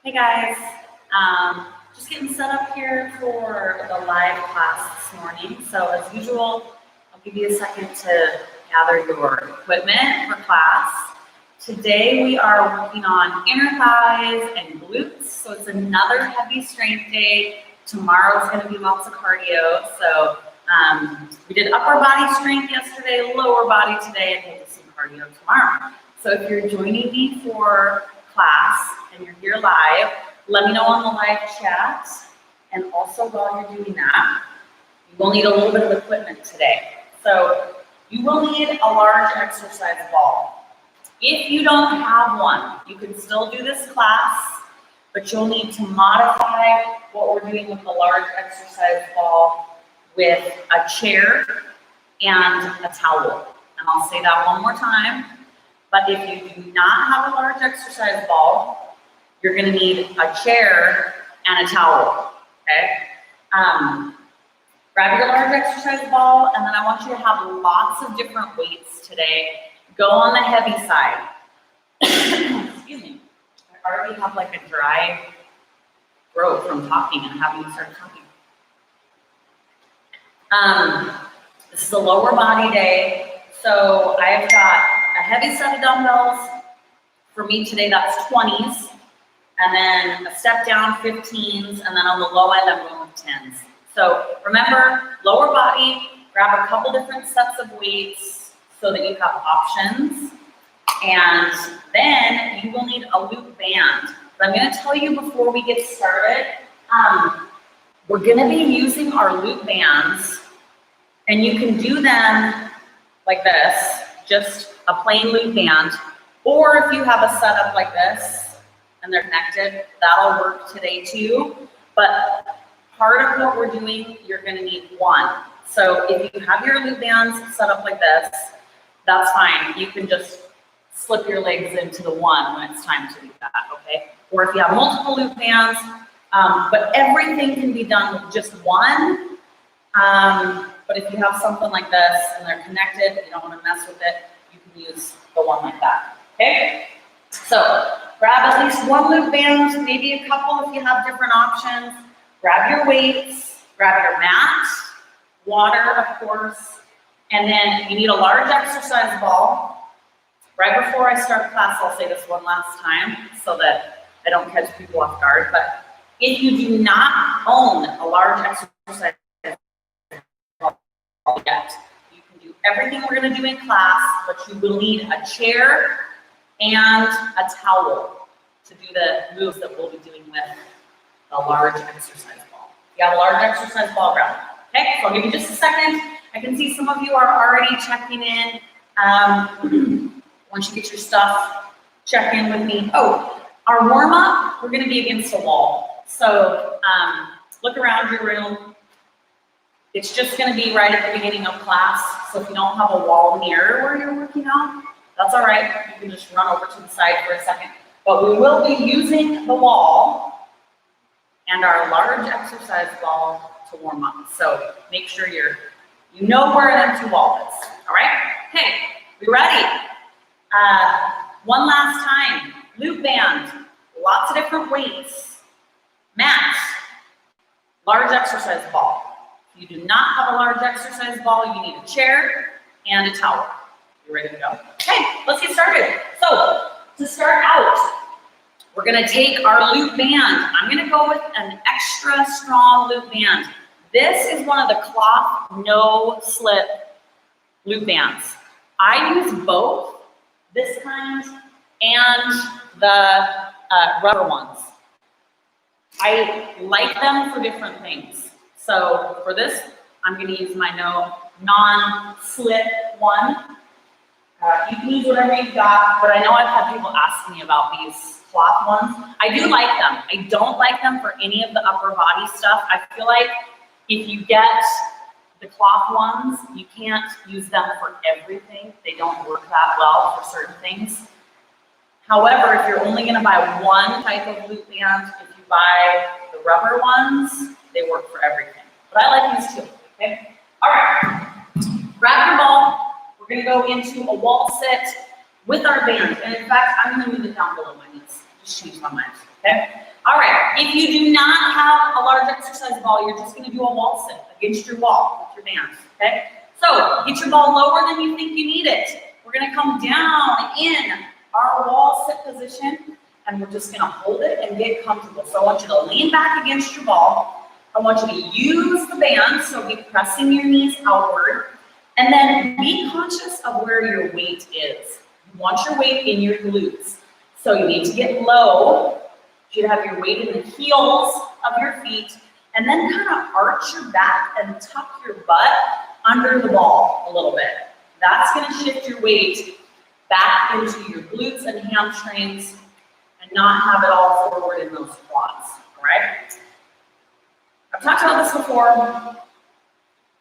Hey guys, just getting set up here for the live class this morning. So as usual, I'll give you a second to gather your equipment for class. Today we are working on inner thighs and glutes. So it's another heavy strength day. Tomorrow is going to be lots of cardio. So we did upper body strength yesterday, lower body today, and we'll do some cardio tomorrow. So if you're joining me for class and you're here live, let me know on the live chat. And also while you're doing that, you will need a little bit of equipment today. So you will need a large exercise ball. If you don't have one, you can still do this class, but you'll need to modify what we're doing with the large exercise ball with a chair and a towel. And I'll say that one more time. But if you do not have a large exercise ball, you're going to need a chair and a towel, okay? Grab your large exercise ball, and then I want you to have lots of different weights today. Go on the heavy side. Excuse me. I already have like a dry throat from talking and having started talking. This is a lower body day, so I've got a heavy set of dumbbells. For me today, that's 20s, and then a step down 15s, and then on the low end, I'm going with 10s. So remember, lower body, grab a couple different sets of weights so that you have options, and then you will need a loop band. But I'm going to tell you before we get started, we're going to be using our loop bands, and you can do them like this, just a plain loop band, or if you have a setup like this and they're connected, that'll work today too. But part of what we're doing, you're going to need one. So if you have your loop bands set up like this, that's fine. You can just slip your legs into the one when it's time to do that, okay? Or if you have multiple loop bands, but everything can be done with just one. But if you have something like this and they're connected, you don't want to mess with it, you can use the one like that, okay? So grab at least one loop band, maybe a couple if you have different options. Grab your weights, grab your mat, water, of course, and then you need a large exercise ball. Right before I start class, I'll say this one last time so that I don't catch people off guard, but if you do not own a large exercise ball yet, you can do everything we're going to do in class, but you will need a chair and a towel to do the moves that we'll be doing with the large exercise ball. If you have a large exercise ball, grab it. Okay, so I'll give you just a second. I can see some of you are already checking in. Once you get your stuff, check in with me. Oh, our warm-up, we're going to be against a wall. So look around your room. It's just going to be right at the beginning of class. So if you don't have a wall near where you're working out, that's all right. You can just run over to the side for a second. But we will be using the wall and our large exercise ball to warm up. So make sure you know where an empty wall is. All right? Okay, we ready? One last time. Loop band, lots of different weights, mat, large exercise ball. If you do not have a large exercise ball, you need a chair and a towel. You ready to go? Okay, let's get started. So to start out, we're gonna take our loop band. I'm gonna go with an extra strong loop band. This is one of the cloth no slip loop bands. I use both this kind and the rubber ones. I like them for different things. So for this, I'm gonna use my non-slip one. You can use whatever you've got, but I know I've had people ask me about these cloth ones. I do like them. I don't like them for any of the upper body stuff. I feel like if you get the cloth ones, you can't use them for everything. They don't work that well for certain things. However, if you're only gonna buy one type of loop band, if you buy the rubber ones, they work for everything. But I like these too, okay? All right, grab your ball. We're gonna go into a wall sit with our band. And in fact, I'm gonna move it down below my knees. Just change my mind, okay? All right, if you do not have a large exercise ball, you're just gonna do a wall sit against your wall with your bands, okay? So get your ball lower than you think you need it. We're gonna come down in our wall sit position, and we're just gonna hold it and get comfortable. So I want you to lean back against your ball. I want you to use the band, so be pressing your knees outward, and then be conscious of where your weight is. You want your weight in your glutes. So you need to get low. You have your weight in the heels of your feet, and then kind of arch your back and tuck your butt under the ball a little bit. That's going to shift your weight back into your glutes and hamstrings and not have it all forward in those quads, all right? I've talked about this before.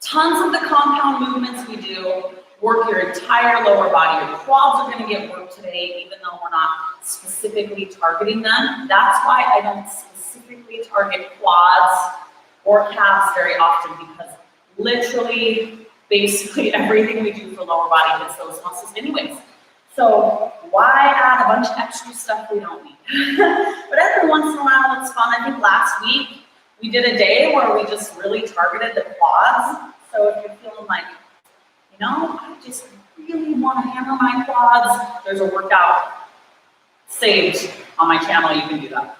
Tons of the compound movements we do work your entire lower body. Your quads are going to get work today, even though we're not specifically targeting them. That's why I don't specifically target quads or calves very often, because literally, basically everything we do for lower body hits those muscles anyways. So why add a bunch of extra stuff we don't need? But every once in a while it's fun. I think last week we did a day where we just really targeted the quads. So if you're feeling like, you know, I just really want to hammer my quads, there's a workout saved on my channel. You can do that.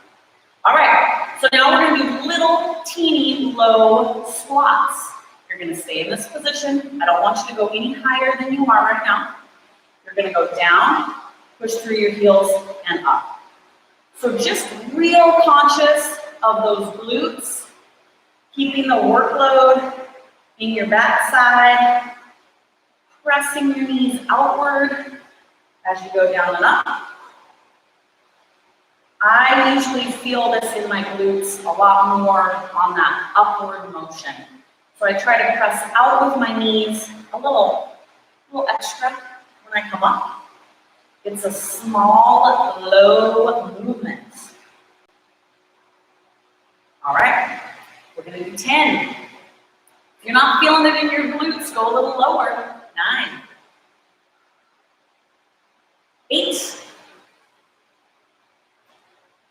All right, so now we're going to do little teeny low squats. You're going to stay in this position. I don't want you to go any higher than you are right now. You're going to go down, push through your heels, and up. So just real conscious of those glutes, keeping the workload in your backside, pressing your knees outward as you go down and up. I usually feel this in my glutes a lot more on that upward motion. So I try to press out with my knees a little extra when I come up. It's a small, low movement. All right, we're gonna do 10. If you're not feeling it in your glutes, go a little lower. 9, 8,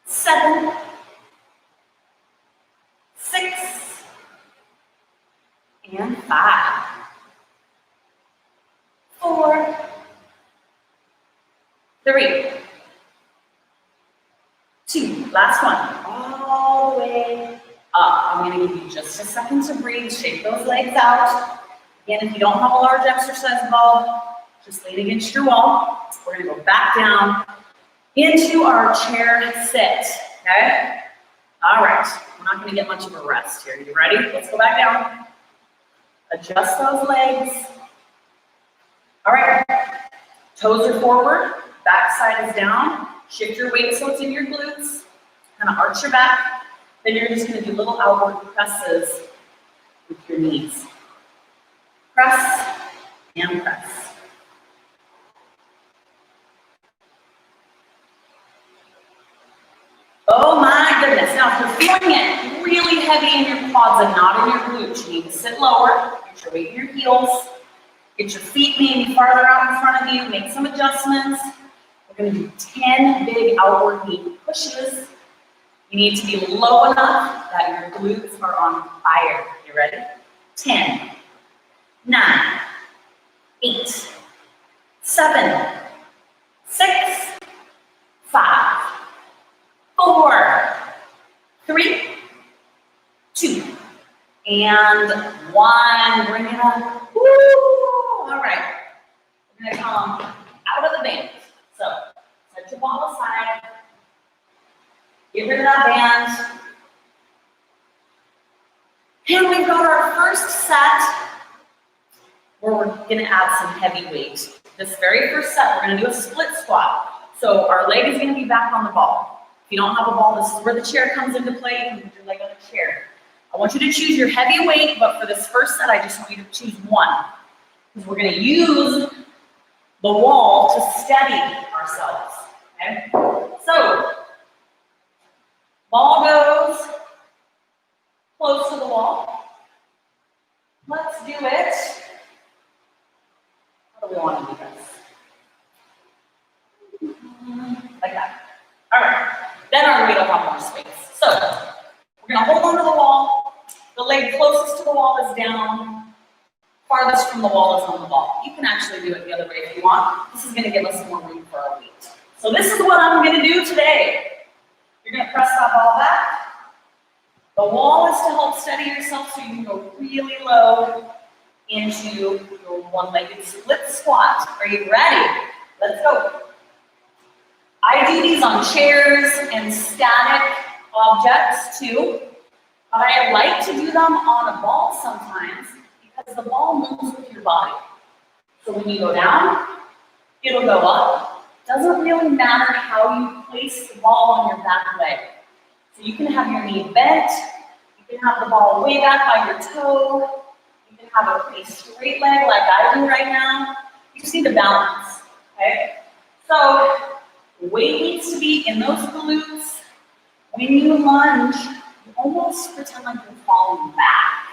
7, 6, and 5, 4, 3, 2, last one, all the way up. I'm going to give you just a second to breathe, shake those legs out. Again, if you don't have a large exercise ball, just lean against your wall. We're going to go back down into our chair sit, okay? All right, we're not going to get much of a rest here. You ready? Let's go back down. Adjust those legs. All right, toes are forward, back side is down. Shift your weight so it's in your glutes. Kind of arch your back. Then you're just going to do little outward presses with your knees. Press and press. Oh my goodness. Now, if you're feeling it really heavy in your quads and not in your glutes, you need to sit lower, get your weight in your heels, get your feet maybe farther out in front of you, make some adjustments. We're going to do 10 big outward knee pushes. You need to be low enough that your glutes are on fire. You ready? 10, 9, 8, 7, 6, 5, 4, 3, 2, and 1. Bring it up. Woo! All right. We're going to come out of the band. So set your ball aside. Get rid of that band. And we've got our first set where we're going to add some heavy weight. This very first set, we're going to do a split squat. So our leg is going to be back on the ball. If you don't have a ball, this is where the chair comes into play. You can put your leg on the chair. I want you to choose your heavy weight, but for this first set, I just want you to choose one. Because we're going to use the wall to steady ourselves. Okay? So, ball goes close to the wall. Let's do it. How do we want to do this? Like that. All right. Then our weight will have more space. down. Farthest from the wall is on the ball. You can actually do it the other way if you want. This is going to give us more room for our weight. So this is what I'm going to do today. You're going to press that ball back. The wall is to help steady yourself so you can go really low into your one-legged split squat. Are you ready? Let's go. I do these on chairs and static objects too, but I like to do them on a ball sometimes because the ball moves with your body. So when you go down, it'll go up. Doesn't really matter how you place the ball on your back leg. So you can have your knee bent, you can have the ball way back by your toe, you can have a pretty straight leg like I do right now. You just need to balance, okay? So weight needs to be in those glutes. When you lunge, you almost pretend like you're falling back.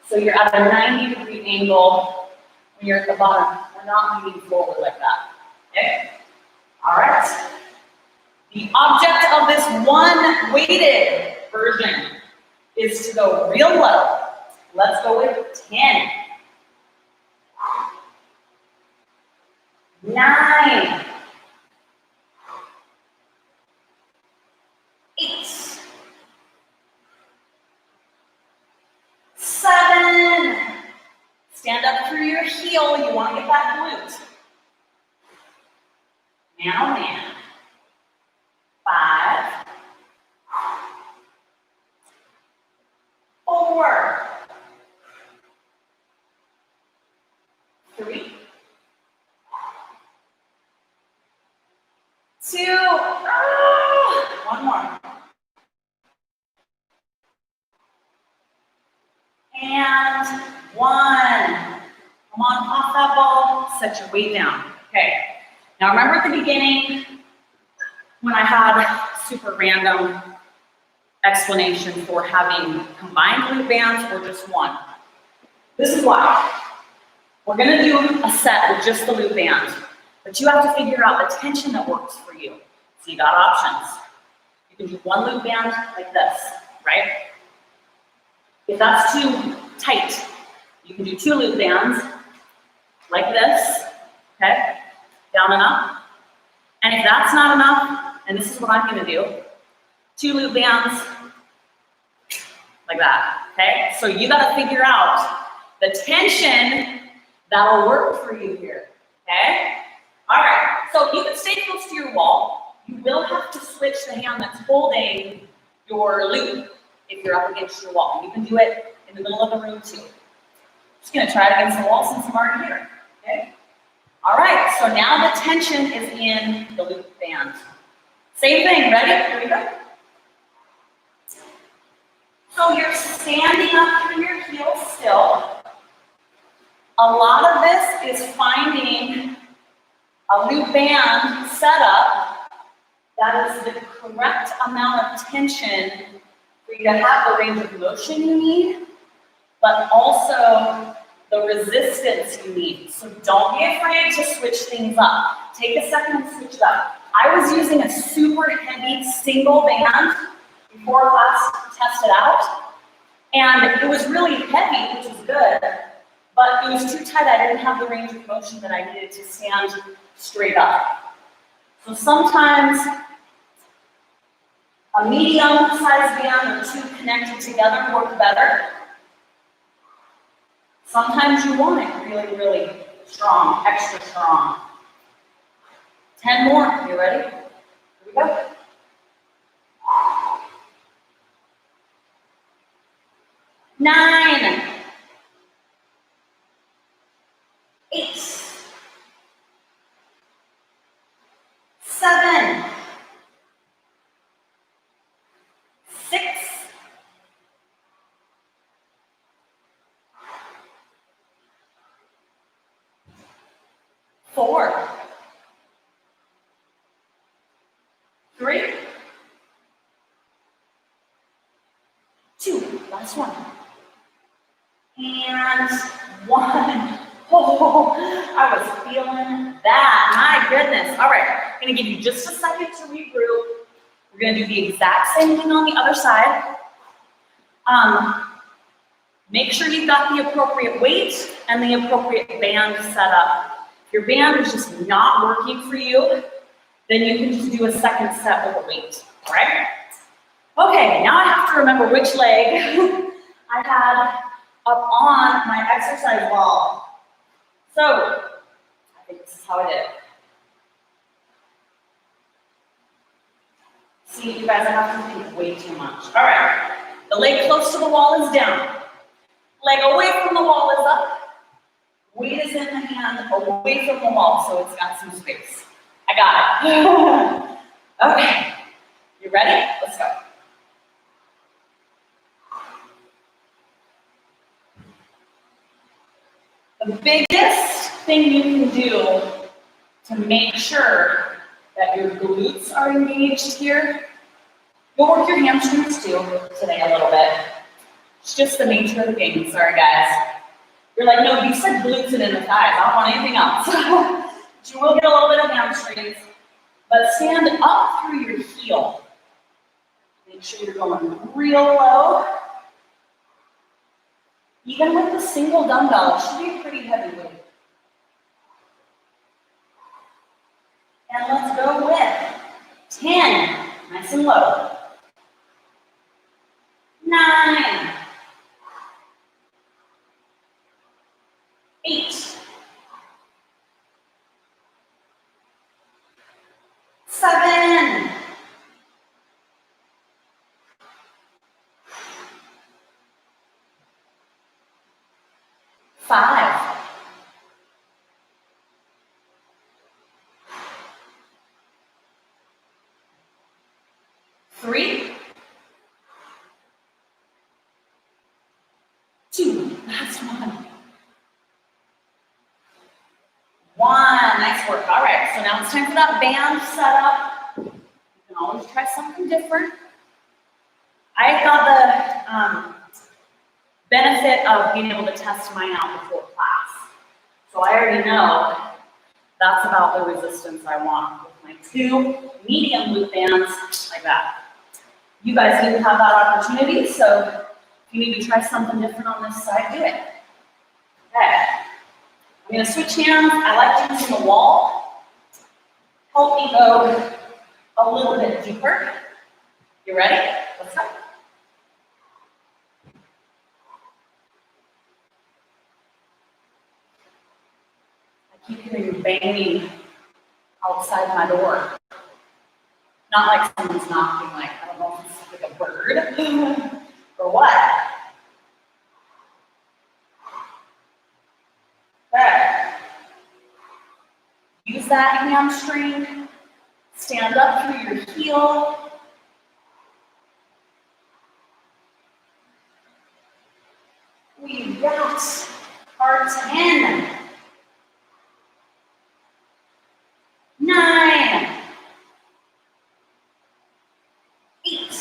So you're at a 90-degree angle when you're at the bottom. We're not moving forward like that, okay? All right. The object of this one weighted version is to go real low. Let's go with 10, 9, 8, 7. Stand up through your heel. You want to get that glute. Man, oh man. 5, 4, 3, 2, one more. And 1. Come on, off that ball, set your weight down. Okay. Now remember at the beginning when I had super random explanation for having combined glute bands or just one. This is why. We're gonna do a set with just the loop band, but you have to figure out the tension that works for you. So you got options. You can do one loop band like this, right? If that's too tight, you can do 2 loop bands like this, okay? Down and up. And if that's not enough, and this is what I'm gonna do, 2 loop bands like that, okay? So you gotta figure out the tension that'll work for you here, okay? All right, so you can stay close to your wall. You will have to switch the hand that's holding your loop if you're up against your wall. You can do it in the middle of the room too. Just gonna try it against the wall since I'm already here, okay? All right, so now the tension is in the loop band. Same thing, ready? Here we go. So you're standing up through your heels still. A lot of this is finding a loop band setup that is the correct amount of tension for you to have the range of motion you need, but also the resistance you need. So don't be afraid to switch things up. Take a second and switch it up. I was using a super heavy single band before class to test it out, and it was really heavy, which was good, but it was too tight. I didn't have the range of motion that I needed to stand straight up. So sometimes a medium-sized band or 2 connected together work better. Sometimes you want it really, really strong, extra strong. 10 more. You ready? Here we go. Nine, 8, 7, 6, 4, 3, 2, last one. And 1. Oh, I was feeling that. My goodness. All right, I'm gonna give you just a second to regroup. We're gonna do the exact same thing on the other side. Make sure you've got the appropriate weight and the appropriate band set up. If your band is just not working for you, then you can just do a second set with a weight, all right? Okay, now I have to remember which leg I had up on my exercise ball. So, I think this is how I did it. See, you guys have to think way too much. All right, the leg close to the wall is down. Leg away from the wall is up. Weight is in the hand, away from the wall, so it's got some space. I got it. Okay, you ready? Let's go. The biggest thing you can do to make sure that your glutes are engaged here, you'll work your hamstrings too today a little bit. It's just the nature of the game. Sorry, guys. You're like, no, you said glutes and in the thighs. I don't want anything else. But you will get a little bit of hamstrings. But stand up through your heel. Make sure you're going real low. Even with the single dumbbell, it should be a pretty heavy weight. And let's go with 10, nice and low. 9, 8, 7, 5, 3, 2, last one. 1, nice work. All right, so now it's time for that band setup. You can always try something different. I got the benefit of being able to test mine out before class. So I already know that's about the resistance I want with my 2 medium loop bands like that. You guys didn't have that opportunity, so if you need to try something different on this side, do it. Okay. I'm going to switch hands. I like using the wall. Help me go a little bit deeper. You ready? Let's go. I keep hearing banging outside my door. Not like someone's knocking, like, I don't know if it's like a bird or what. Okay. Use that hamstring. Stand up through your heel. We've got our 10, 9, 8,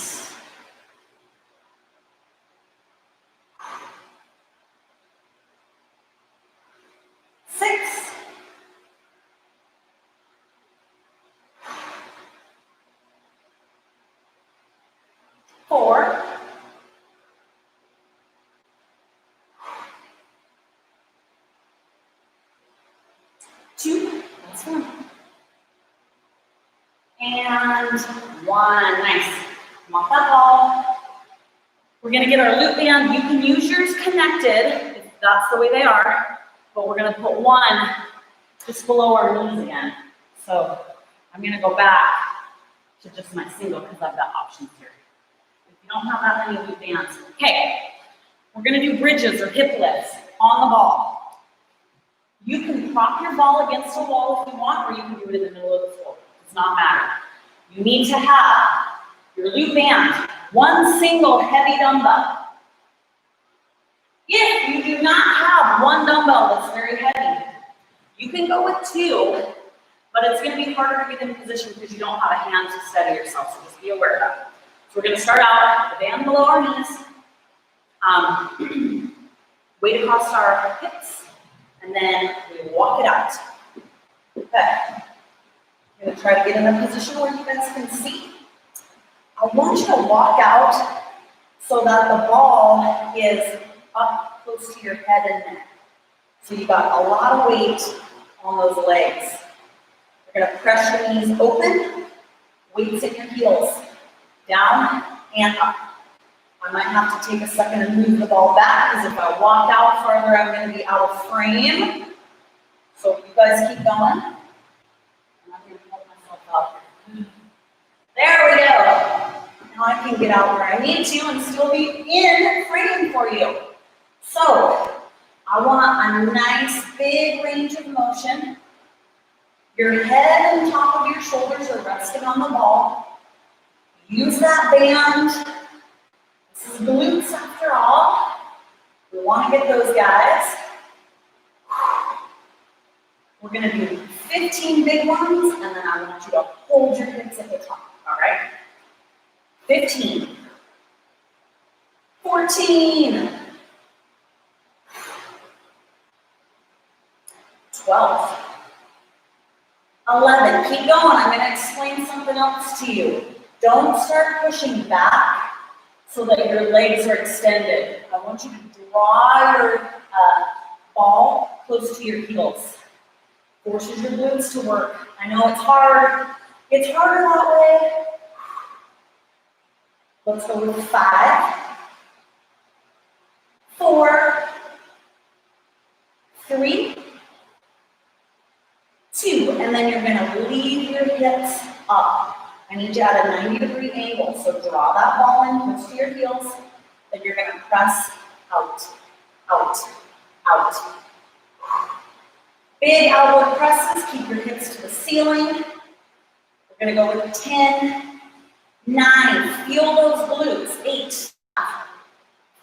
6, 4, 2, that's 1. And 1, nice. Come off that ball. We're gonna get our loop band. You can use yours connected, if that's the way they are, but we're gonna put 1 just below our knees again. So I'm gonna go back to just my single because I've got options here. If you don't have that many loop bands, okay. We're gonna do bridges or hip lifts on the ball. You can prop your ball against a wall if you want, or you can do it in the middle of the floor. It does not matter. You need to have your loop band, 1 single heavy dumbbell. If you do not have 1 dumbbell that's very heavy, you can go with 2, but it's going to be harder to get in position because you don't have a hand to steady yourself, so just be aware of that. So we're going to start out the band below our knees, weight across our hips, and then we walk it out. Okay. I'm going to try to get in a position where you guys can see. I want you to walk out so that the ball is up close to your head and neck. So you got a lot of weight on those legs. You're gonna press your knees open, weights at your heels, down and up. I might have to take a second and move the ball back, because if I walk out farther, I'm gonna be out of frame. So you guys keep going. I'm gonna hold myself up. There we go. Now I can get out where I need to and still be in frame for you. So I want a nice big range of motion. Your head and top of your shoulders are resting on the ball. Use that band. This is glutes after all. We want to get those guys. We're going to do 15 big ones, and then I want you to hold your hips at the top, all right? 15, 14, 12, 11. Keep going. I'm going to explain something else to you. Don't start pushing back so that your legs are extended. I want you to draw your ball close to your heels. Forces your glutes to work. I know it's hard. It's harder that way. Let's go with 5, 4, 3, 2, and then you're gonna leave your hips up. I need you at a 90-degree angle, so draw that ball in close to your heels, then you're gonna press out, out, out. Big outward presses, keep your hips to the ceiling. We're gonna go with 10, 9, feel those glutes, 8,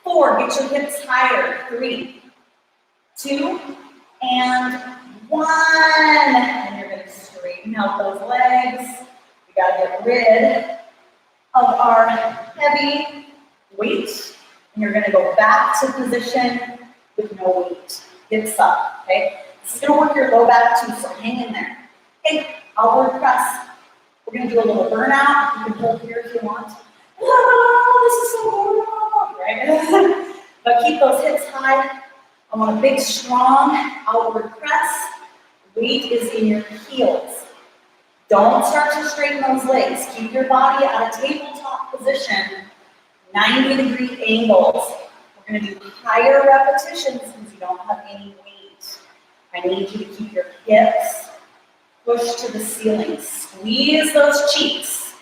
4, get your hips higher, 3, 2, and 1. And you're gonna straighten out those legs. We gotta get rid of our heavy weight. And you're gonna go back to position with no weight. Hips up, okay? This is gonna work your low back too, so hang in there. Okay, outward press. We're gonna do a little burnout. You can hold here if you want. Oh, this is so horrible, right? But keep those hips high. I want a big, strong outward press. Weight is in your heels. Don't start to straighten those legs. Keep your body at a tabletop position, 90-degree angles. We're gonna do higher repetitions since you don't have any weight. I need you to keep your hips pushed to the ceiling. Squeeze those cheeks.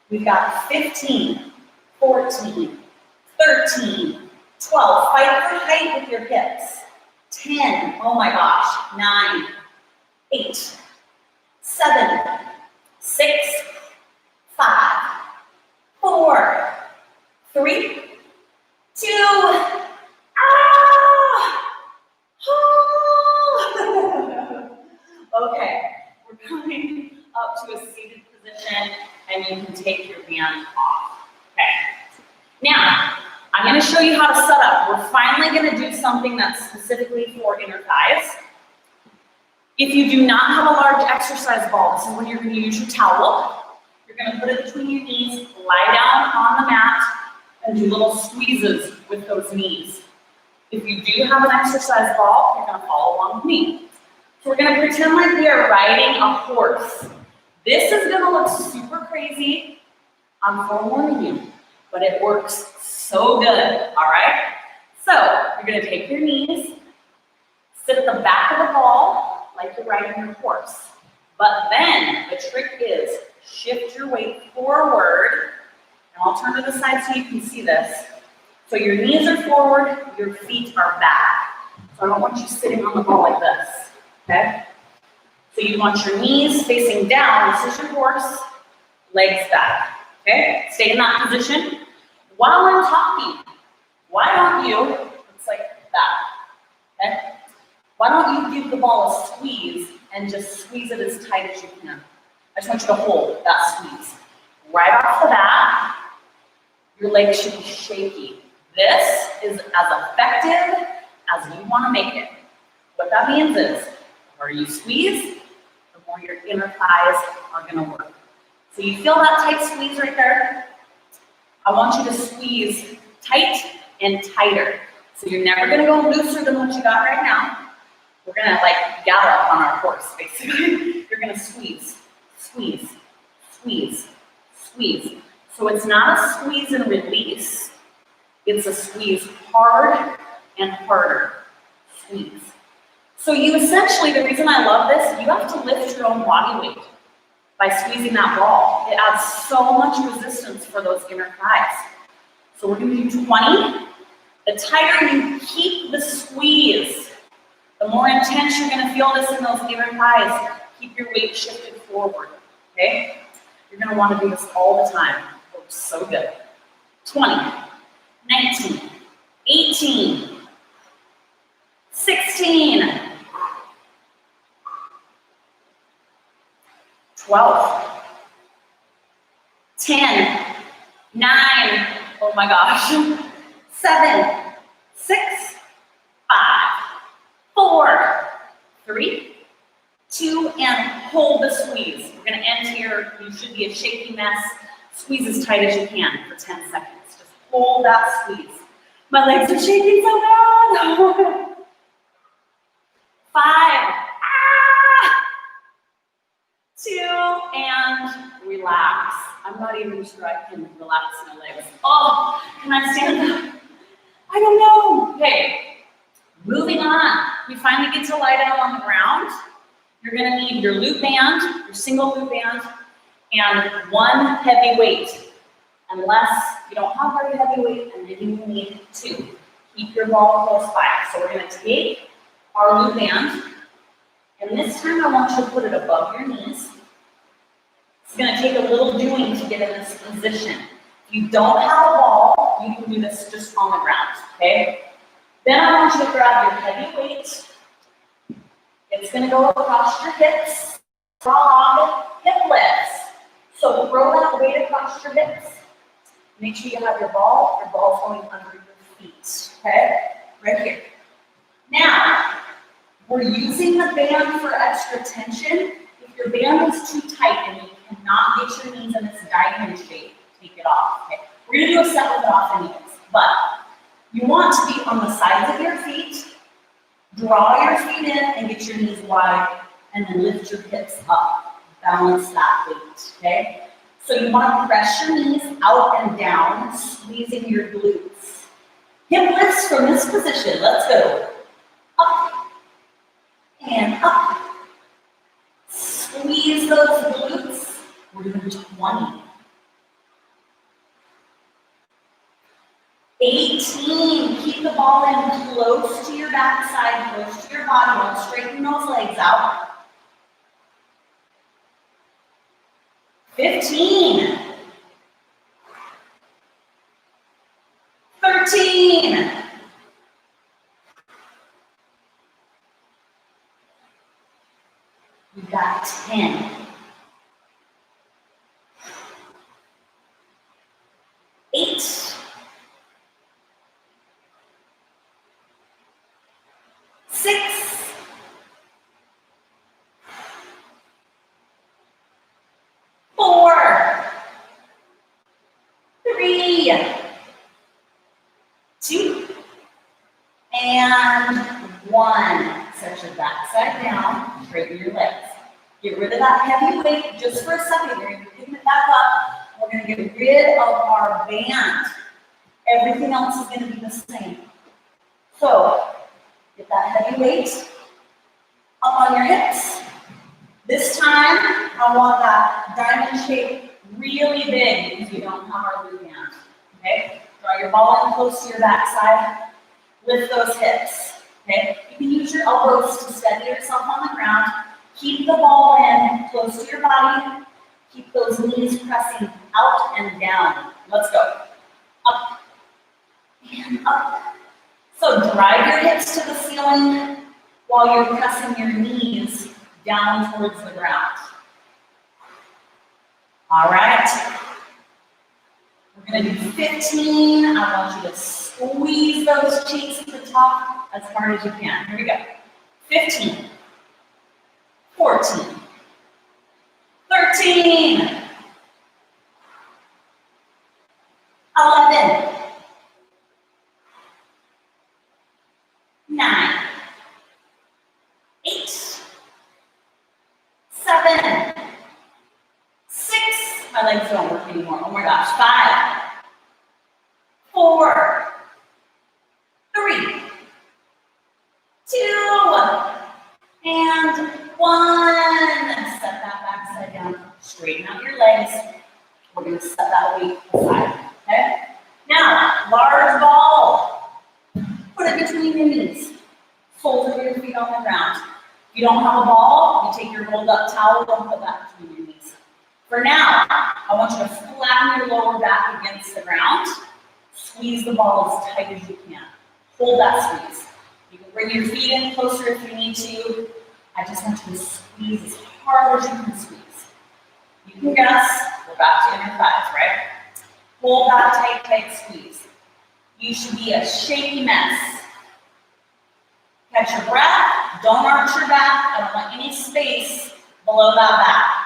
We've got 15, 14, 13, 12. Fight for height with your hips. 10, oh my gosh, 9, 8, 7, 6, 5, 4, 3, 2, Okay, we're coming up to a seated position, and you can take your band off. Okay. Now, I'm going to show you how to set up. We're finally going to do something that's specifically for inner thighs. If you do not have a large exercise ball, this is when you're going to use your towel. You're going to put it between your knees, lie down on the mat, and do little squeezes with those knees. If you do have an exercise ball, you're going to follow along with me. So we're going to pretend like we are riding a horse. This is going to look super crazy. I'm forewarning you, but it works so good, all right? So you're going to take your knees, sit at the back of the ball like you're riding your horse. But then the trick is shift your weight forward, and I'll turn to the side so you can see this. So your knees are forward, your feet are back. So I don't want you sitting on the ball like this. Okay? So you want your knees facing down, this is your horse, legs back. Okay? Stay in that position. While I'm talking, why don't you, looks like that, okay? Why don't you give the ball a squeeze and just squeeze it as tight as you can. I just want you to hold that squeeze. Right off the bat, your legs should be shaky. This is as effective as you want to make it. What that means is, the more you squeeze, the more your inner thighs are going to work. So you feel that tight squeeze right there? I want you to squeeze tight and tighter. So you're never gonna go looser than what you got right now. We're gonna like gallop on our horse, basically. You're gonna squeeze, squeeze, squeeze, squeeze. So it's not a squeeze and release. It's a squeeze hard and harder. Squeeze. So you essentially, the reason I love this, you have to lift your own body weight by squeezing that ball. It adds so much resistance for those inner thighs. So we're gonna do 20. The tighter you keep the squeeze, the more intense you're gonna feel this in those inner thighs. Keep your weight shifted forward, okay? You're gonna wanna do this all the time. It works so good. 20, 19, 18, 16, 12, 10, 9, oh my gosh, 7, 6, 5, 4, 3, 2, and hold the squeeze. We're gonna end here. You should be a shaky mess. Squeeze as tight as you can for 10 seconds. Just hold that squeeze. My legs are shaking so bad. 5, 2, and relax. I'm not even sure I can relax my legs. Oh, can I stand up? I don't know. Okay, moving on. We finally get to lie down on the ground. You're gonna need your loop band, your single loop band, and one heavy weight. Unless you don't have very heavy weight, and then you will need 2. Keep your ball close by. So we're gonna take our loop band, and this time I want you to put it above your knees. It's gonna take a little doing to get in this position. If you don't have a ball, you can do this just on the ground, okay? Then I want you to grab your heavy weight. It's gonna go across your hips, strong hip lifts. So throw that weight across your hips. Make sure you have your ball going under your feet, okay? Right here. Now, we're using the band for extra tension. If your band is too tight and you cannot get your knees in this diamond shape, take it off, okay? We're gonna do a set with it off anyways, but you want to be on the sides of your feet, draw your feet in and get your knees wide, and then lift your hips up. Balance that weight, okay? So you want to press your knees out and down, squeezing your glutes. Hip lifts from this position. Let's go. Up and up. Squeeze those glutes. We're doing 20. 18. Keep the ball in close to your backside, close to your body. Don't straighten those legs out. 15. 13. 10. 8. 6. 4. 3. 2. And 1. Set your backside down, straighten your legs. Get rid of that heavy weight just for a second. You're going to pick it back up. We're going to get rid of our band. Everything else is going to be the same. So, get that heavy weight up on your hips. This time, I want that diamond shape really big because we don't have our loop band. Okay? Draw your ball in close to your backside. Lift those hips. Okay? You can use your elbows to steady yourself on the ground. Keep the ball in close to your body. Keep those knees pressing out and down. Let's go. Up and up. So drive your hips to the ceiling while you're pressing your knees down towards the ground. All right. We're going to do 15. I want you to squeeze those cheeks at the top as hard as you can. Here we go. 15. 14, 13, 11, My legs don't work anymore. Oh my gosh. 5, 4, 3, 2, and 1. Set that back side down. Straighten out your legs. We're going to set that weight aside. Okay? Now, large ball. Put it between your knees. Soles of your feet on the ground. If you don't have a ball, you take your rolled up towel and put that between your knees. For now, I want you to flatten your lower back against the ground. Squeeze the ball as tight as you can. Hold that squeeze. You can bring your feet in closer if you need to. I just want you to squeeze as hard as you can squeeze. You can guess, we're back to inner thighs, right? Hold that tight, tight squeeze. You should be a shaky mess. Catch your breath, don't arch your back. I don't want any space below that back.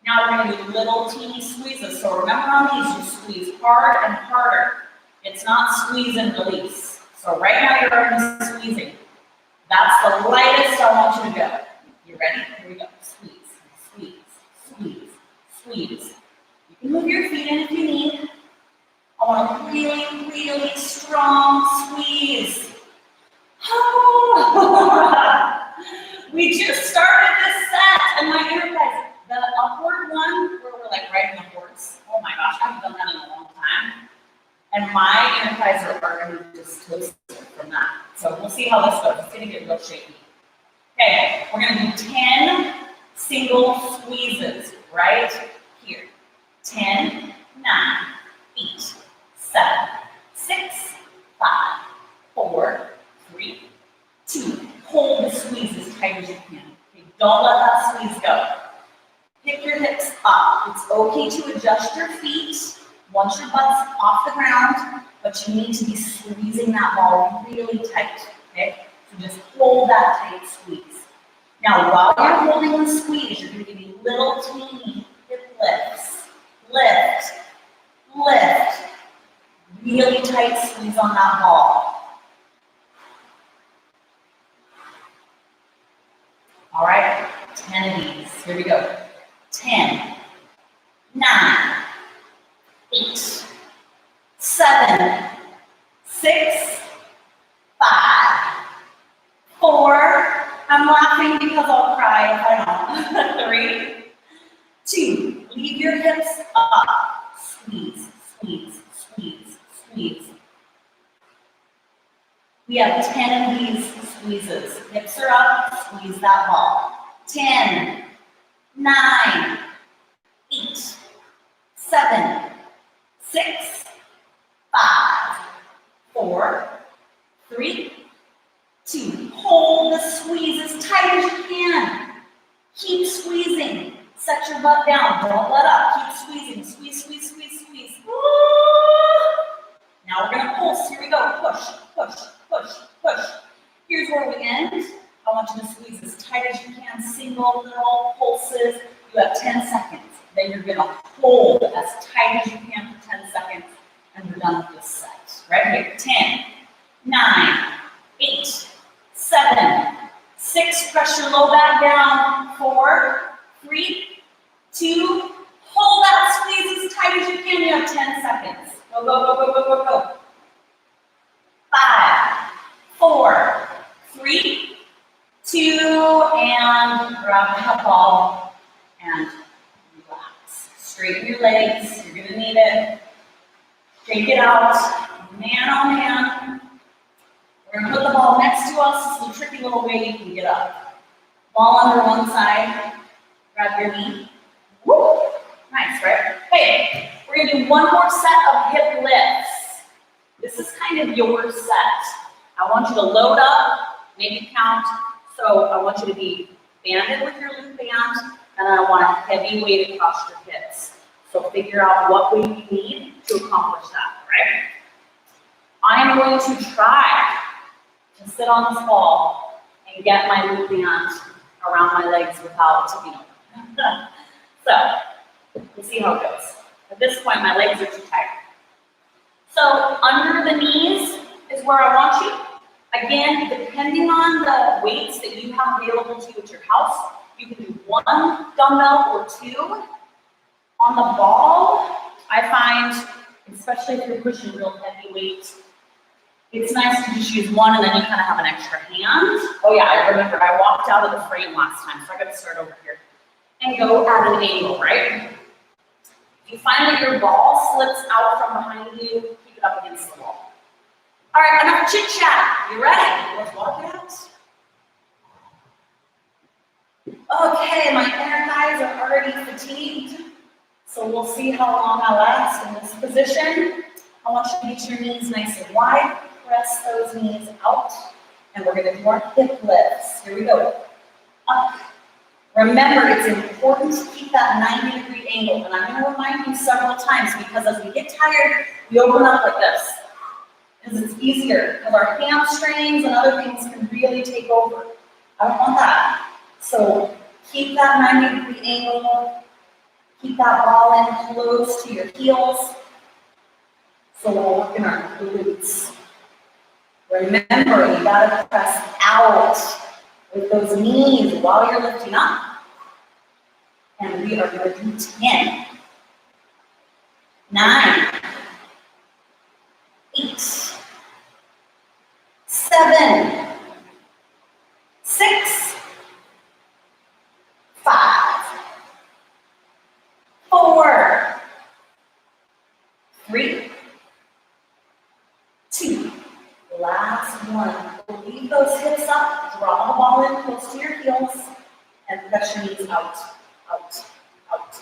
Now we're going to do little teeny squeezes. So remember on these, you squeeze hard and harder. It's not squeeze and release. So right now you're already squeezing. That's the lightest I want you to go. You ready? Here we go. Squeeze, squeeze, squeeze, squeeze. You can move your feet in if you need. I want a really, really strong squeeze. We just started this set, and my inner thighs, the upward one, where we're like riding a horse. Oh my gosh, I haven't done that in a long time. And my inner thighs are going to just toast from that. So we'll see how this goes. It's going to get real shaky. Okay, we're going to do 10 single squeezes right here. 10, 9, 8, 7, 6, 5, 4, 3, 2. Hold the squeeze as tight as you can. Okay, don't let that squeeze go. Pick your hips up. It's okay to adjust your feet once your butt's off the ground, but you need to be squeezing that ball really tight. Okay? So just hold that tight squeeze. Now, while you're holding the squeeze, you're going to give me little teeny hip lifts. Lift, lift. Really tight squeeze on that ball. All right, 10 of these. Here we go. 10, 9, 8, 7, 6, 5, 4. I'm laughing because I'll cry if I don't. 3, 2. Leave your hips up. Squeeze, squeeze, squeeze, squeeze. We have 10 of these squeezes. Hips are up, squeeze that ball. 10, 9, 8, 7, 6, 5, 4, 3, 2. Hold the squeeze as tight as you can. Keep squeezing. Set your butt down. Don't let up. Keep squeezing. Squeeze, squeeze, squeeze, squeeze. Woo! Now we're going to pulse. Here we go. Push, push, push, push. Here's where we end. I want you to squeeze as tight as you can. Single little pulses. You have 10 seconds. Then you're going to hold as tight as you can for 10 seconds. And we're done with this set. Right here. 10, 9, 8, 7, 6. Press your low back down. 4, 3, 2. Hold that squeeze as tight as you can. You have 10 seconds. Go, go, go, go, go, go, go. 5, 4, 3, 2, and grab that ball and relax. Straighten your legs. You're going to need it. Shake it out. Man on man. We're going to put the ball next to us. It's a tricky little way you can get up. Ball under one side. Grab your knee. Woo! Nice, right? Okay, we're going to do one more set of hip lifts. This is kind of your set. I want you to load up, make it count. So I want you to be banded with your loop band, and I want a heavy weight across your hips. So figure out what weight you need to accomplish that, right? I am going to try to sit on this ball and get my loop band around my legs without tipping over. So, we'll see how it goes. At this point, my legs are too tight. So, under the knees is where I want you. Again, depending on the weights that you have available to you at your house, you can do 1 dumbbell or 2. On the ball, I find, especially if you're pushing real heavy weight, it's nice to just use one and then you kind of have an extra hand. Oh yeah, I remember I walked out of the frame last time, so I gotta start over here. And go at an angle, right? If you find that your ball slips out from behind you, keep it up against the wall. All right, enough chit chat. You ready? Let's walk it out. Okay, my inner thighs are already fatigued, so we'll see how long I last in this position. I want you to get your knees nice and wide. Press those knees out, and we're going to do our hip lifts. Here we go. Up. Remember, it's important to keep that 90-degree angle, and I'm going to remind you several times because as we get tired, we open up like this. Because it's easier, because our hamstrings and other things can really take over. I don't want that. So keep that 90-degree angle. Keep that ball in close to your heels. So we're working our glutes. Remember, you gotta press out with those knees while you're lifting up. And we are gonna do 10, 9, 8, 7, 6, 5, 4, 3, 2, last one. Leave those hips up, draw the ball in close to your heels, and press your knees out, out, out.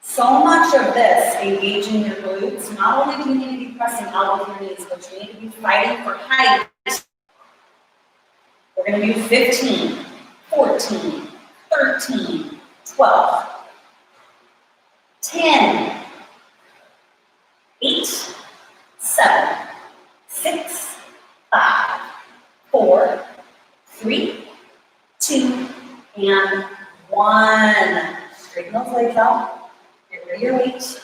So much of this engaging your glutes, not only do you need to be pressing out with your knees, but you need to be fighting for height. We're going to do 15, 14, 13, 12, 10, 8, 7, 6, 5, 4, 3, 2, and 1. Straighten those legs out. Get rid of your weight.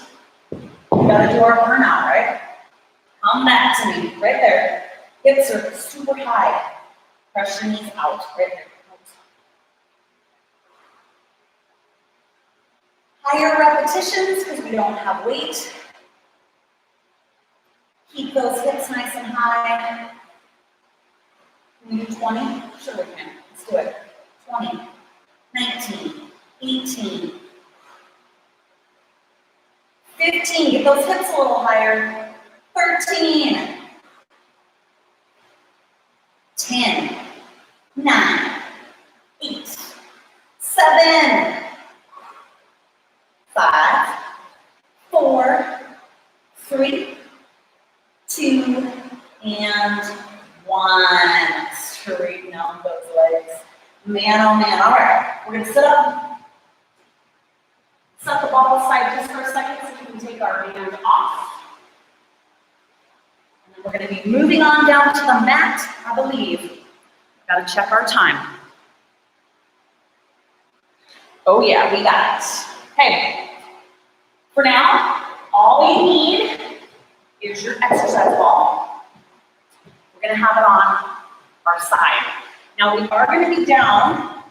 We gotta do our burnout, right? Come back to me, right there. Hips are super high. Press your knees out, right there. Higher repetitions because we don't have weight. Keep those hips nice and high. Can we do 20? Sure we can. Let's do it. 20, 19, 18, 15. Get those hips a little higher. 13, 10, 9, 8, 7, 5, 4, 3, 2, and 1. Straighten out those legs. Man, oh man. All right, we're going to sit up. Set the ball aside just for a second so we can take our hand off. And then we're going to be moving on down to the mat, I believe. Got to check our time. Oh yeah, we got it. Okay, for now, all you need is your exercise ball. We're going to have it on our side. Now we are going to be down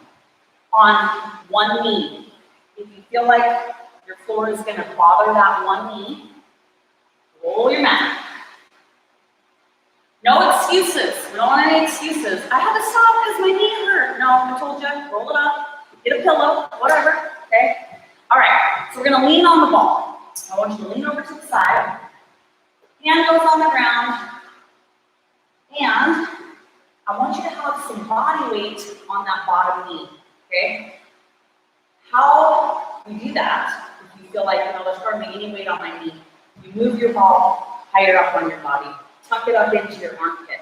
on one knee. If you feel like your floor is going to bother that one knee, roll your mat. No excuses. We don't want any excuses. I had to stop because my knee hurt. No, I told you, roll it up, get a pillow, whatever, okay? All right, so we're going to lean on the ball. I want you to lean over to the side. Hand goes on the ground. And I want you to have some body weight on that bottom knee, okay? How you do that, if you feel like, there's hardly any weight on my knee, you move your ball higher up on your body. Tuck it up into your armpit.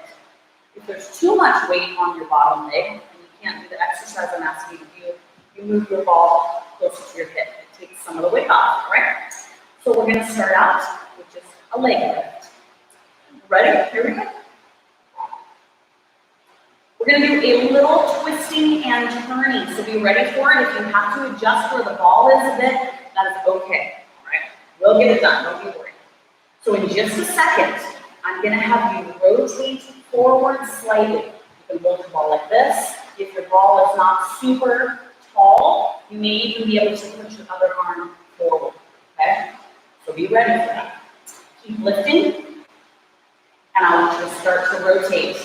If there's too much weight on your bottom leg, and you can't do the exercise I'm asking you to do, you move your ball closer to your hip. It takes some of the weight off, right? So we're going to start out with just a leg lift. Ready? Here we go. We're going to do a little twisting and turning, so be ready for it. If you have to adjust where the ball is a bit, that is okay. All right? We'll get it done. Don't be worried. So in just a second, I'm going to have you rotate forward slightly. You can hold the ball like this. If your ball is not super tall, You may even be able to push your other arm forward, okay? So be ready for that. Keep lifting, and I want you to start to rotate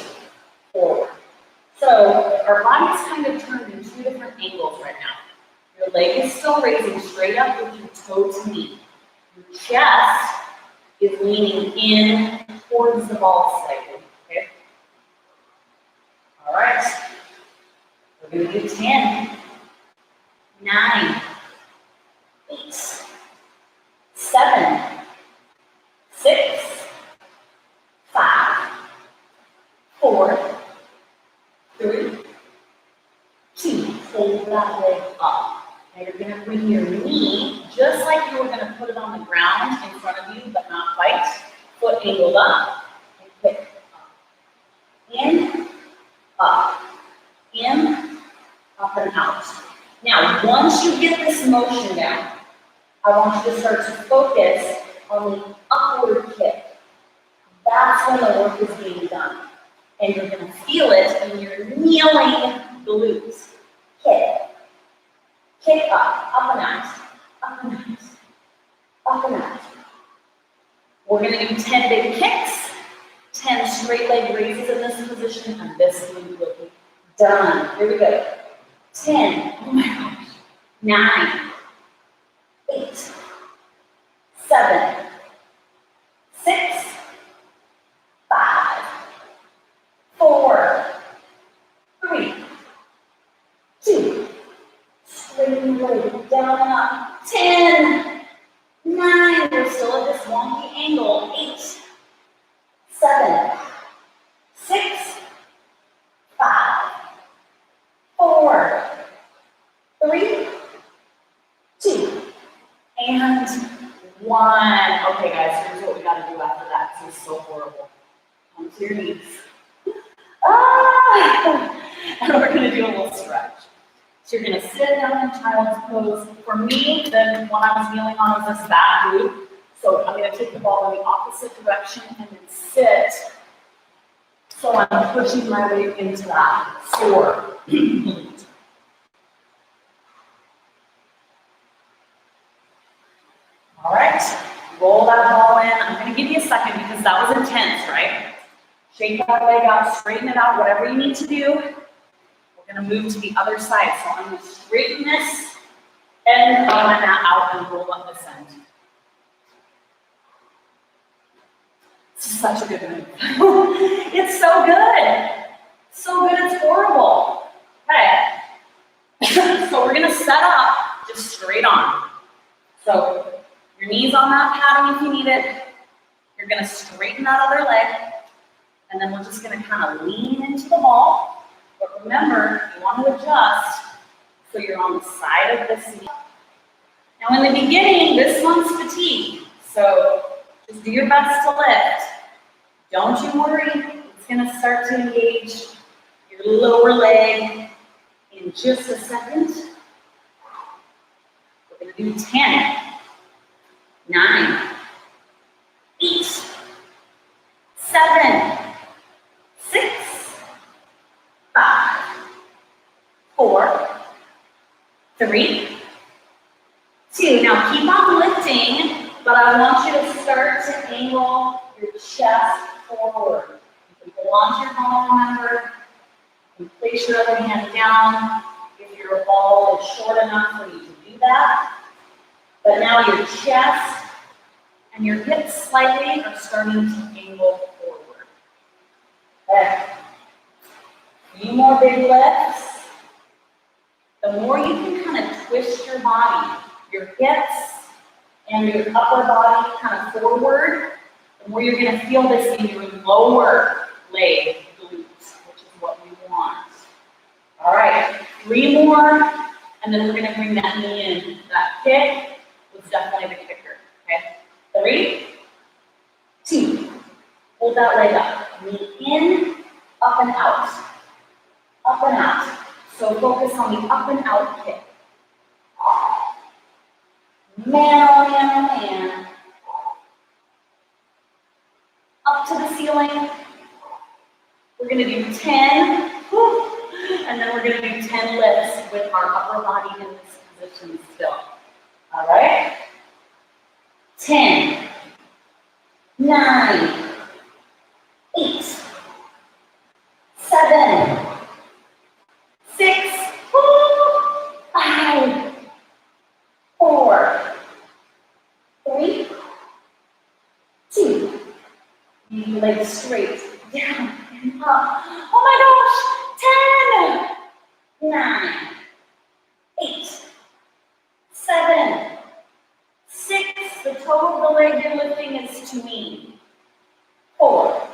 forward. So our body's kind of turned in two different angles right now. Your leg is still raising straight up with your toe to knee. Your chest is leaning in towards the ball slightly, okay? All right. We're going to do 10, 9, 8, 7, 6, 5, 4, 3, 2. Hold that leg up. Now you're going to bring your knee, just like you were going to put it on the ground in front of you, but not quite. Foot angled up, and kick up. In, up, in, up and out. Now, once you get this motion down, I want you to start to focus on the upward kick. That's when the work is being done. And you're going to feel it in your kneeling glutes. Kick. Kick up and out, up and out, up and out. We're going to do 10 big kicks, 10 straight leg raises in this position, and this one will be done. Here we go. 10, oh my gosh, 9, 8, 7, 6, 5, 4, 3, 2, straighten leg, down and up, 10, 9, we're still at this wonky angle, 8, 7, 6, 5, 4, 3, 2, and 1. Okay guys, here's what we gotta do after that. This is so horrible. Come to your knees. And we're gonna do a little stretch. So you're gonna sit down in child's pose. For me, then what I was kneeling on was this back glute. So I'm gonna take the ball in the opposite direction and then sit. So I'm pushing my way into that sore glute. All right, roll that ball in. I'm gonna give you a second because that was intense, right? Shake that leg out, straighten it out, whatever you need to do. We're gonna move to the other side. So I'm gonna straighten this end of my mat out and roll up this end. This is such a good move. It's so good. So good, it's horrible. Okay. So we're gonna set up just straight on. So your knees on that padding if you need it. You're gonna straighten that other leg. And then we're just gonna kind of lean into the ball. But remember, you want to adjust so you're on the side of this knee. Now in the beginning, this one's fatigue. So just do your best to lift. Don't you worry, it's gonna start to engage your lower leg in just a second. We're gonna do 10, 9, 8, 7, 6, 5, 4, 3, 2. Now keep on lifting, but I want you to start to angle your chest forward. You can hold on to your ball, remember. You can place your other hand down if your ball is short enough for you to do that. But now your chest and your hips slightly are starting to angle forward. Okay. A few more big lifts. The more you can kind of twist your body, your hips and your upper body kind of forward, the more you're going to feel this in your lower leg glutes, which is what we want. All right, 3 more, and then we're going to bring that knee in. That kick was definitely the kicker. Okay, 3, 2, hold that leg up. Knee in, up and out. Up and out. So focus on the up and out kick. Man, oh man, oh man. Up to the ceiling. We're going to do 10, and then we're going to do 10 lifts with our upper body in this position still. All right? 10, 9, 8, 7, 6, 5, 4, 3, 2. Keep your legs straight, down and up. Oh my gosh! 10, 9, 8, 7, 6. The toe of the leg you're lifting is to me. 4,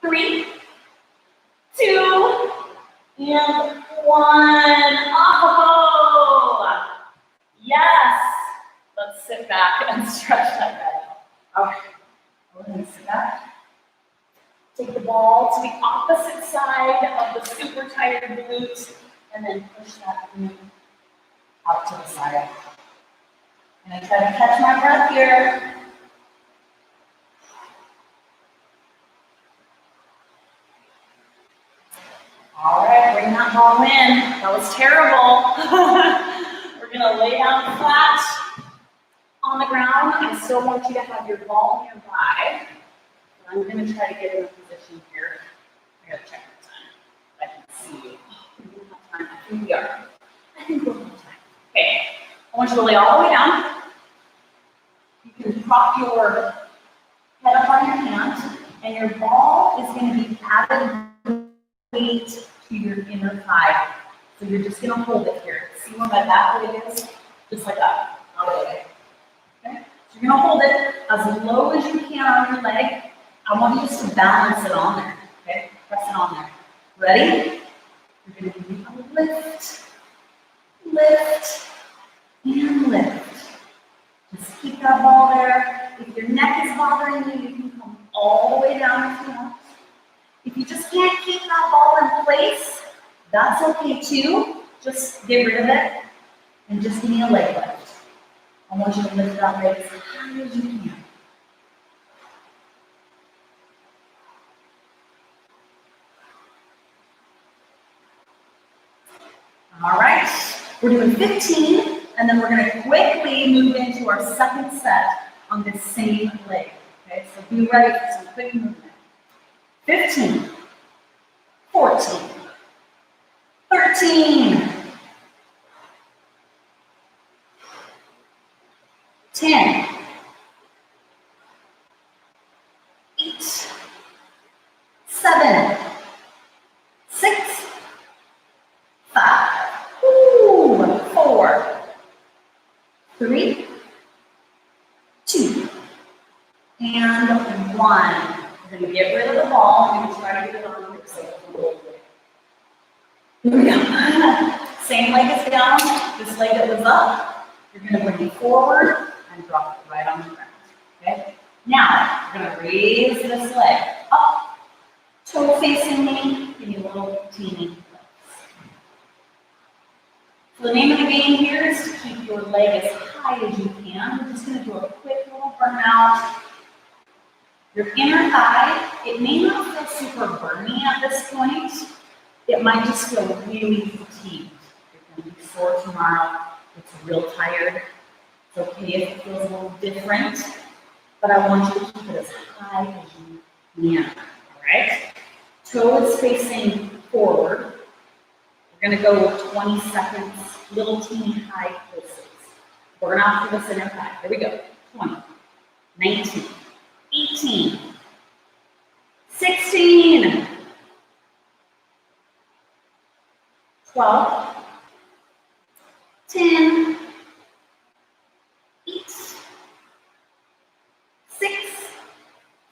3, 2, and 1. Oh, yes. Let's sit back and stretch that leg. Okay. Go ahead and sit back. Take the ball to the opposite side of the super tired glute, and then push that glute out to the side. And I try to catch my breath here. All right, bring that ball in. That was terrible. We're gonna lay down flat on the ground. I still want you to have your ball nearby. I'm gonna try to get in a position here. I gotta check the time. I can see you. We don't have time. I think we are. I think we'll have time. Okay. I want you to lay all the way down. You can prop your head up on your hand, and your ball is going to be added weight to your inner thigh. So you're just going to hold it here. See where my back leg is? Just like that. Out of the way. Okay? So you're going to hold it as low as you can on your leg. I want you just to balance it on there. Okay? Press it on there. Ready? You're going to do a lift, lift, and lift. Just keep that ball there. If your neck is bothering you, you can come all the way down if you want. If you just can't keep that ball in place, that's okay too. Just get rid of it and just give me a leg lift. I want you to lift that leg as high as you can. All right, we're doing 15, and then we're going to quickly move into our second set on this same leg. Okay, so be ready for some quick movement. 15, 14, 13, 10, 8, 7, 6, 5, 4, 3, 2, and 1. We're going to get rid of the ball. I'm going to try to get it on your side. Here we go. Same leg is down. This leg that was up, you're going to bring it forward and drop it right on the ground. Okay? Now, we're going to raise this leg up, toe facing me, give me a little teeny flex. So the name of the game here is to keep your leg as high as you can. We're just going to do a quick little burnout. Your inner thigh, it may not feel super burny at this point. It might just feel really fatigued. You're going to be sore tomorrow. It's real tired. It's okay if it feels a little different, but I want you to keep it as high as you can. All right? Toe is facing forward. We're going to go with 20 seconds, little teeny high pulses. Burn out through the center thigh. Here we go. 20, 19, 18, 16, 12, 10, 8, 6,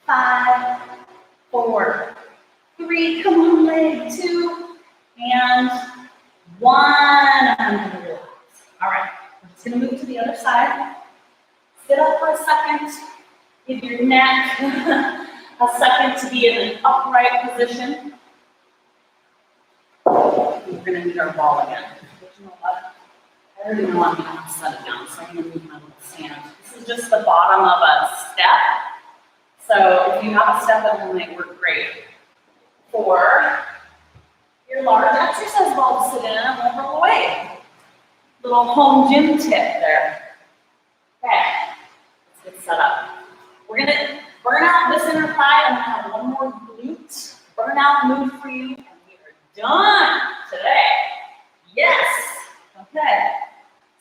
5, 4, 3, come on leg, 2, and 1. I'm going to relax. All right, we're just going to move to the other side. Sit up for a second. Give your neck a second to be in an upright position. We're going to need our ball again. You know what? I already know I'm going to set it down, so I'm going to move my little stand. This is just the bottom of a step. So if you have a step at home, it work great. For your large exercise ball to sit in and won't roll away. Little home gym tip there. Okay, let's get set up. We're gonna burn out this inner thigh. I'm gonna have one more glute burnout move for you, and we are done today. Yes. Okay.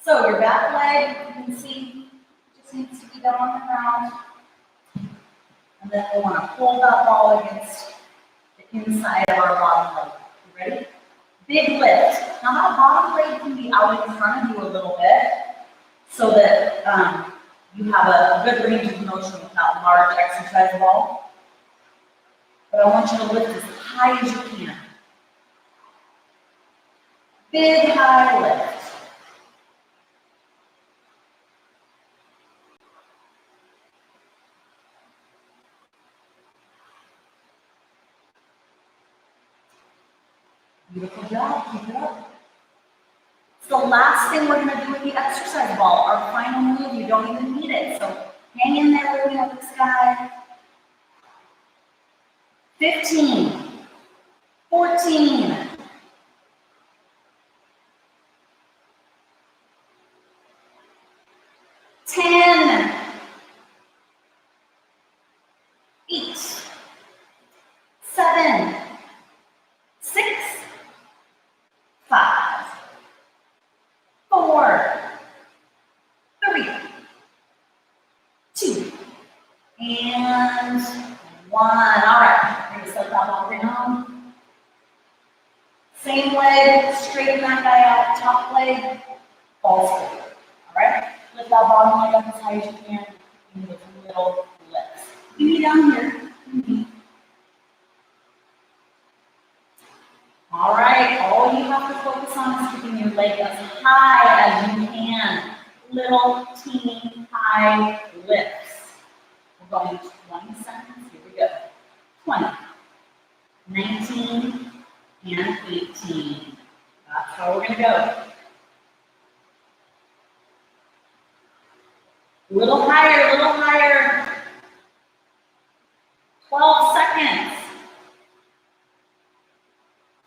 So your back leg, you can see, just needs to be down on the ground. And then we want to hold that ball against the inside of our bottom leg. You ready? Big lift. Now that bottom leg can be out in front of you a little bit so that you have a good range of motion with that large exercise ball. But I want you to lift as high as you can. Big high lift. Beautiful job, keep it up. It's the last thing we're gonna do with the exercise ball. Our final move, you don't even need it. So hang in there, looking at the sky. 15, 14, 10, 8, 7, 6, 5, 4, 3, 2, and 1. All right, we're gonna set that ball down. Same leg, straighten that guy out, top leg, ball straight. All right, lift that bottom leg up as high as you can, and with little lifts. Knee down here. All right, all you have to focus on is keeping your leg as high as you can. Little teeny high lifts. We're going 20 seconds. Here we go. 20, 19, and 18. That's how we're going to go. A little higher, a little higher. 12 seconds.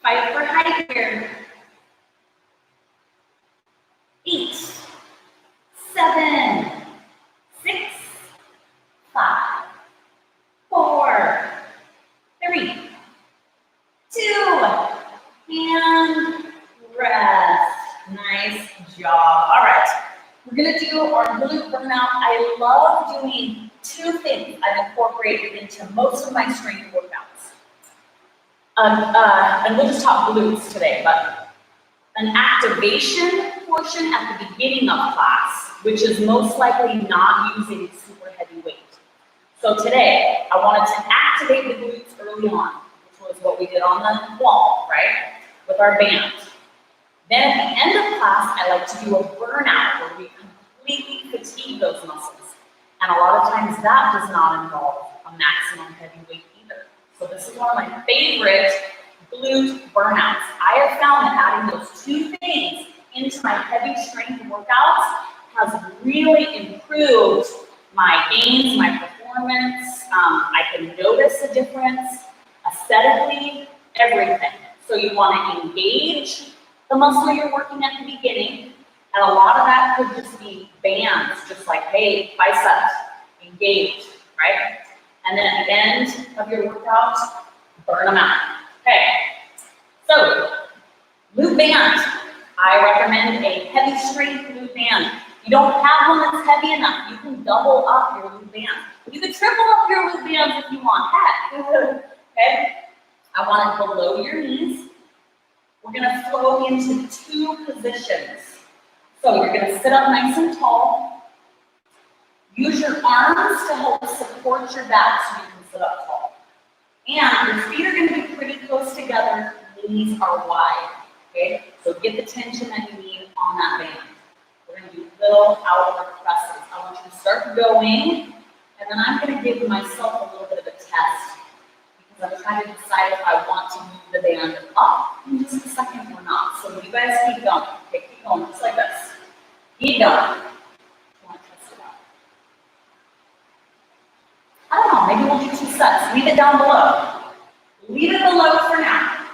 Fight for height here. 8, 7, 6, 5, 4, 3, 2, and rest. Nice job. All right, we're gonna do our glute burnout. I love doing two things I've incorporated into most of my strength workouts. And we'll just talk glutes today, but an activation portion at the beginning of class, which is most likely not using super heavy weight. So today, I wanted to activate the glutes early on, which was what we did on the wall, right? With our band. Then at the end of class, I like to do a burnout where we completely fatigue those muscles. And a lot of times that does not involve a maximum heavy weight either. So this is one of my favorite glute burnouts. I have found that adding those two things into my heavy strength workouts has really improved my gains, my performance. I can notice a difference aesthetically, everything. So you want to engage the muscle you're working at the beginning, and a lot of that could just be bands, just like, hey, biceps, engage, right? And then at the end of your workout, burn them out. Okay, so glute band. I recommend a heavy strength glute band. You don't have one that's heavy enough, you can double up your glute band. You can triple up your glute bands if you want. Heck, okay? I want it below your knees. We're gonna flow into two positions. So you're gonna sit up nice and tall. Use your arms to help support your back so you can sit up tall. And your feet are gonna be pretty close together, knees are wide, okay? So get the tension that you need on that band. We're gonna do little outward presses. I want you to start going, and then I'm gonna give myself a little bit of a test because I'm trying to decide if I want to move the band up in just a second or not. So you guys keep going. Okay, keep going, just like this. Keep going. I don't know, maybe we'll do 2 sets. Leave it down below. Leave it below for now.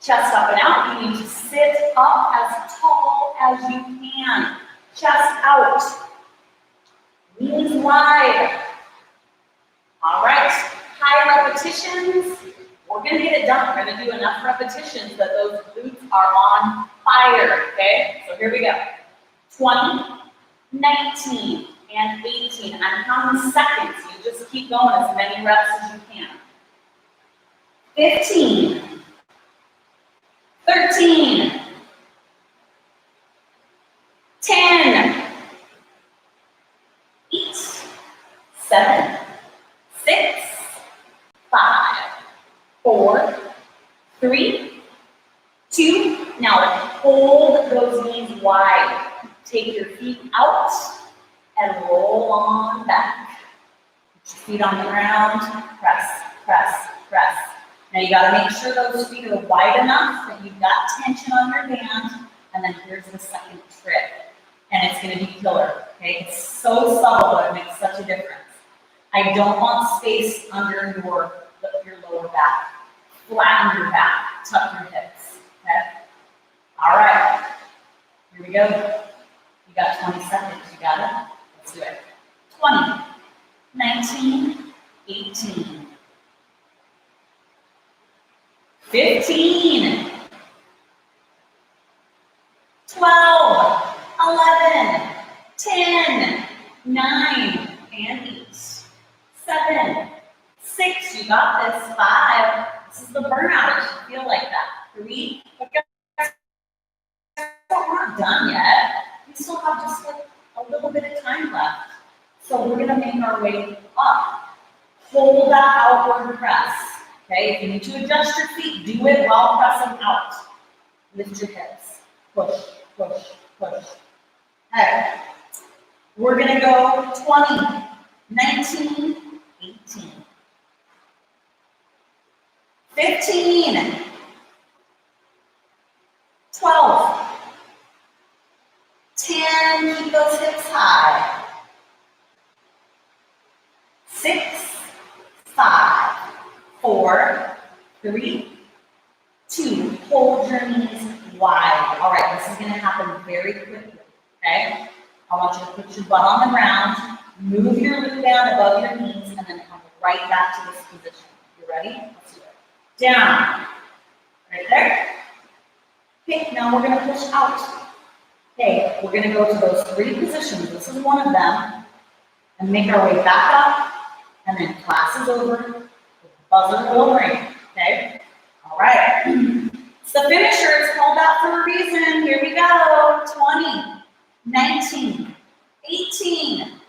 Chest up and out. You need to sit up as tall as you can. Chest out. Knees wide. All right. High repetitions. We're going to get it done. We're going to do enough repetitions that those glutes are on fire. Okay? So here we go. 20, 19, and 18. I'm counting seconds. You just keep going as many reps as you can. 15. 13, 10, 8, 7, 6, 5, 4, 3, 2. Now hold those knees wide. Take your feet out and roll on back. Put your feet on the ground. Press, press, press. Now you got to make sure those feet are wide enough that you've got tension on your band. And then here's the second trick. And it's going to be killer. Okay? It's so subtle, but it makes such a difference. I don't want space under your lower back. Flatten your back. Tuck your hips. Okay? All right. Here we go. You got 20 seconds. You got it? Let's do it. 20, 19, 18. 15, 12, 11, 10, 9, and 8, 7, 6, you got this, 5, this is the burnout, it should feel like that, 3, we're not done yet, we still have just like a little bit of time left, so we're going to make our way up, hold that outward press. Okay, if you need to adjust your feet, do it while pressing out. Lift your hips. Push, push, push. Okay. We're going to go 20, 19, 18. 15, 12, 10, keep those hips high. 6, 5, 4, 3, 2, hold your knees wide. All right, this is going to happen very quickly, okay? I want you to put your butt on the ground, move your loop down above your knees, and then come right back to this position. You ready? Let's do it. Down. Right there. Okay, now we're going to push out. Okay, we're going to go to those 3 positions. This is one of them. And make our way back up, and then class is over. Buzzer will ring, okay? All right. It's the finisher. It's called that for a reason. Here we go. 20, 19, 18,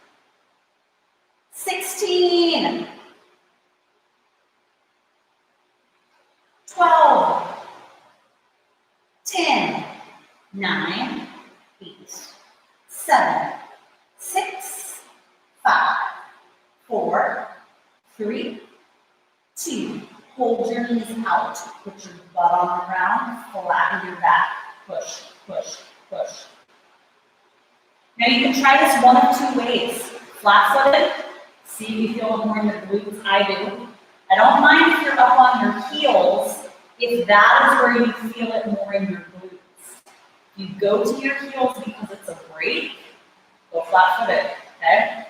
16, 12, 10, 9, 8, 7, 6, 5, 4, 3, 2, hold your knees out. Put your butt on the ground, flatten your back. Push, push, push. Now you can try this one of 2 ways. Flat-footed, see if you feel it more in the glutes. I do. I don't mind if you're up on your heels, if that is where you feel it more in your glutes. You go to your heels because it's a break, go flat-footed, okay?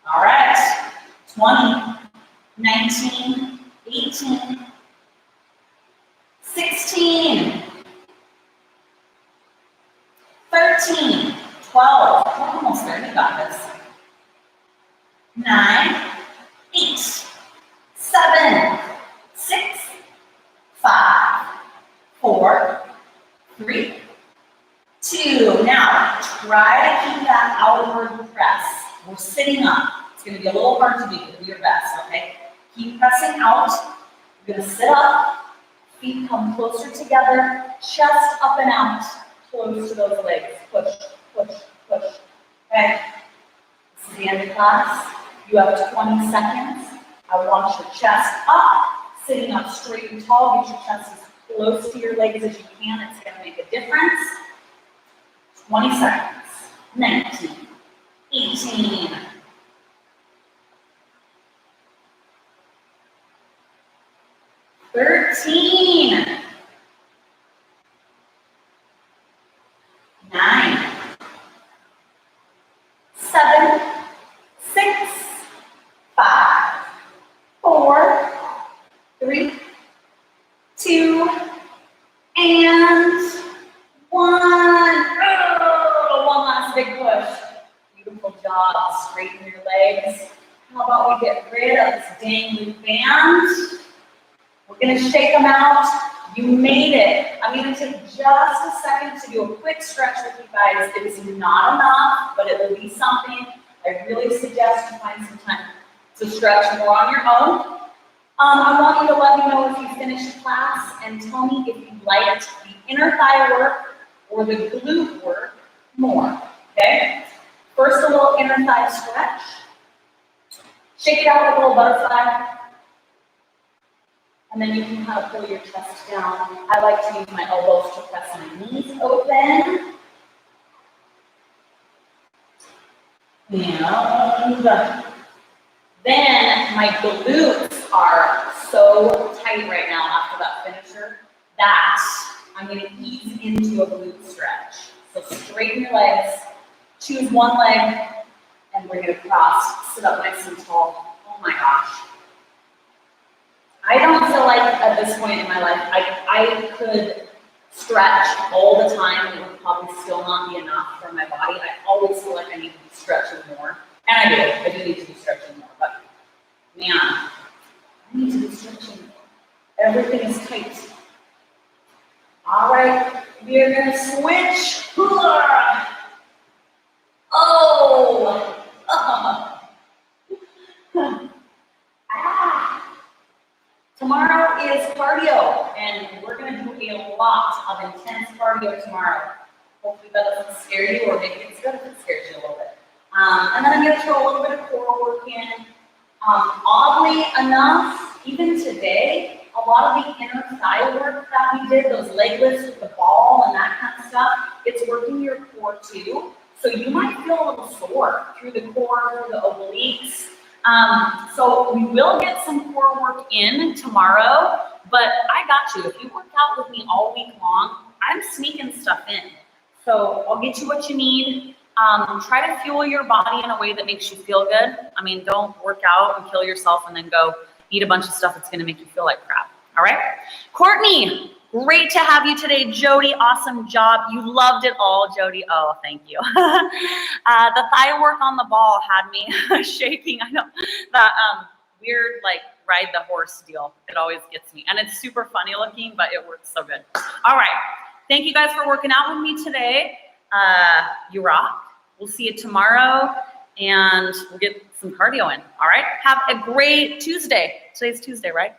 All right, 20, 19, 18, 16, 13, 12, we're almost there, you got this. 9, 8, 7, 6, 5, 4, 3, 2. Now, try to keep that outward press. We're sitting up. It's going to be a little hard to do. Do your best, okay? Keep pressing out. You're going to sit up. Feet come closer together. Chest up and out. Close to those legs. Push, push, push. Okay? This is the end of class. You have 20 seconds. I want your chest up, sitting up straight and tall. Get your chest as close to your legs as you can. It's going to make a difference. 20 seconds. 19, 18, 13, straighten your legs. How about we get rid of this dangling band? We're gonna shake them out. You made it. I'm gonna take just a second to do a quick stretch with you guys. It is not enough, but it will be something. I really suggest you find some time to stretch more on your own. I want you to let me know if you finished class and tell me if you liked the inner thigh work or the glute work more, okay? First, a little inner thigh stretch. Shake it out like a little butterfly. And then you can kind of pull your chest down. I like to use my elbows to press my knees open. And then my glutes are so tight right now after that finisher that I'm going to ease into a glute stretch. So straighten your legs, choose one leg, and we're going to cross, sit up nice and tall. Oh my gosh. I don't feel like at this point in my life, I could stretch all the time and it would probably still not be enough for my body. I always feel like I need to be stretching more. And I do need to be stretching more, but man, I need to be stretching more. Everything is tight. All right, we are gonna switch. Oh. Tomorrow is cardio, and we're going to do a lot of intense cardio tomorrow. Hopefully that doesn't scare you, or maybe it's good if it scares you a little bit. And then I'm going to throw a little bit of core work in. Oddly enough, even today, a lot of the inner thigh work that we did, those leg lifts with the ball and that kind of stuff, it's working your core too. So you might feel a little sore through the core, through the obliques. So we will get some core work in tomorrow, but I got you. If you work out with me all week long, I'm sneaking stuff in. So I'll get you what you need. Try to fuel your body in a way that makes you feel good. I mean, don't work out and kill yourself and then go eat a bunch of stuff that's going to make you feel like crap. All right? Courtney, great to have you today. Jody, awesome job. You loved it all, Jody. Oh, thank you. The thigh work on the ball had me shaking. I know that weird, like, ride the horse deal. It always gets me. And it's super funny looking, but it works so good. All right. Thank you guys for working out with me today. You rock. We'll see you tomorrow, and we'll get some cardio in. All right? Have a great Tuesday. Today's Tuesday, right?